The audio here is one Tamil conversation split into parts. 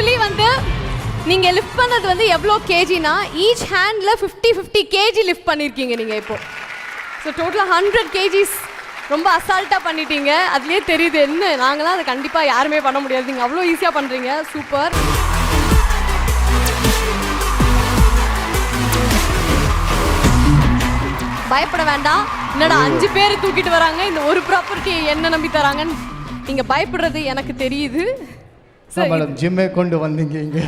ஆக்சுவலி வந்து நீங்க லிஃப்ட் பண்ணது வந்து எவ்வளோ கேஜினா ஈச் ஹேண்ட்ல 50 கேஜி லிஃப்ட் பண்ணியிருக்கீங்க நீங்க இப்போ. ஸோ டோட்டலாக 100 கேஜிஸ் ரொம்ப அசால்ட்டாக பண்ணிட்டீங்க. அதுலேயே தெரியுது என்ன நாங்களாம் அதை கண்டிப்பாக யாருமே பண்ண முடியாது. நீங்கள் அவ்வளோ ஈஸியாக பண்ணுறீங்க. சூப்பர். பயப்பட வேண்டாம். என்னடா 5 பேர் தூக்கிட்டு வராங்க, இந்த ஒரு ப்ராப்பர்ட்டி என்ன நம்பி தராங்கன்னு நீங்கள் பயப்படுறது எனக்கு தெரியுது. மேடம் ஜிம்மே கொண்டு வந்தீங்க இங்க.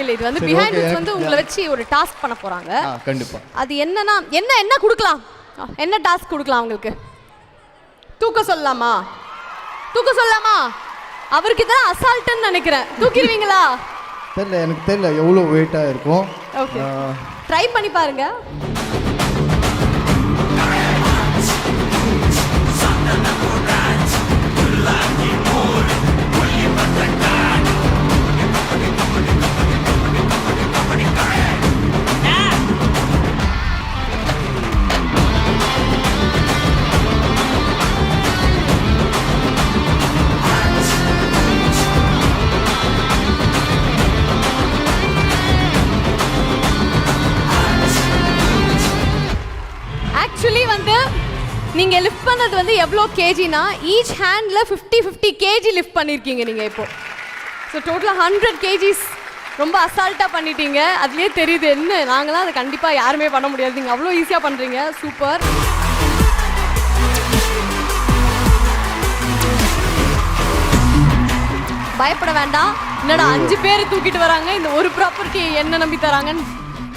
இல்ல இது வந்து பிஹைண்ட் வந்து உங்களை வச்சு ஒரு டாஸ்க் பண்ண போறாங்க. கண்டிப்பா. அது என்னன்னா என்ன கொடுக்கலாம், என்ன டாஸ்க் கொடுக்கலாம் உங்களுக்கு? தூக்க சொல்லலாமா? தூக்க சொல்லலாமா? அவருக்கு தான் அசால்ட்னு நினைக்கிறேன். தூக்கிடுவீங்களா? தெரியல, எனக்கு தெரியல எவ்வளவு வெயிட்டா இருக்கும். ஓகே, ட்ரை பண்ணி பாருங்க. ஆக்சுவலி வந்து நீங்க லிஃப்ட் பண்ணது வந்து எவ்வளோ கேஜினா ஈச் ஹேண்ட்ல 50 கேஜி லிஃப்ட் பண்ணியிருக்கீங்க நீங்க இப்போ. ஸோ டோட்டலாக 100 கேஜிஸ் ரொம்ப அசால்ட்டாக பண்ணிட்டீங்க. அதுலேயே தெரியுது என்ன நாங்களாம் அதை கண்டிப்பாக யாருமே பண்ண முடியாது. நீங்கள் அவ்வளோ ஈஸியாக பண்ணுறீங்க. சூப்பர். பயப்பட வேண்டாம். என்னடா 5 பேர் தூக்கிட்டு வராங்க, இந்த ஒரு ப்ராப்பர்ட்டி என்ன நம்பி தராங்கன்னு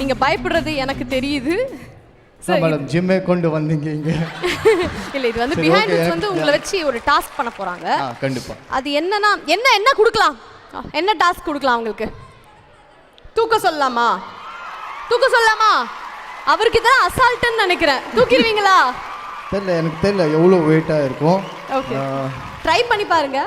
நீங்கள் பயப்படுறது எனக்கு தெரியுது. மேடம் ஜிம்மே கொண்டு வந்தீங்க இங்க. இல்ல இது வந்து பிஹைண்ட் வந்து உங்களை வச்சு ஒரு டாஸ்க் பண்ண போறாங்க. கண்டிப்பா. அது என்னன்னா என்ன கொடுக்கலாம், என்ன டாஸ்க் கொடுக்கலாம் உங்களுக்கு? தூக்க சொல்லலாமா? தூக்க சொல்லலாமா? அவருக்கு தான் அசால்ட்னு நினைக்கிறேன். தூக்கிடுவீங்களா? தெரியல, எனக்கு தெரியல எவ்வளவு வெயிட்டா இருக்கும். ஓகே, ட்ரை பண்ணி பாருங்க.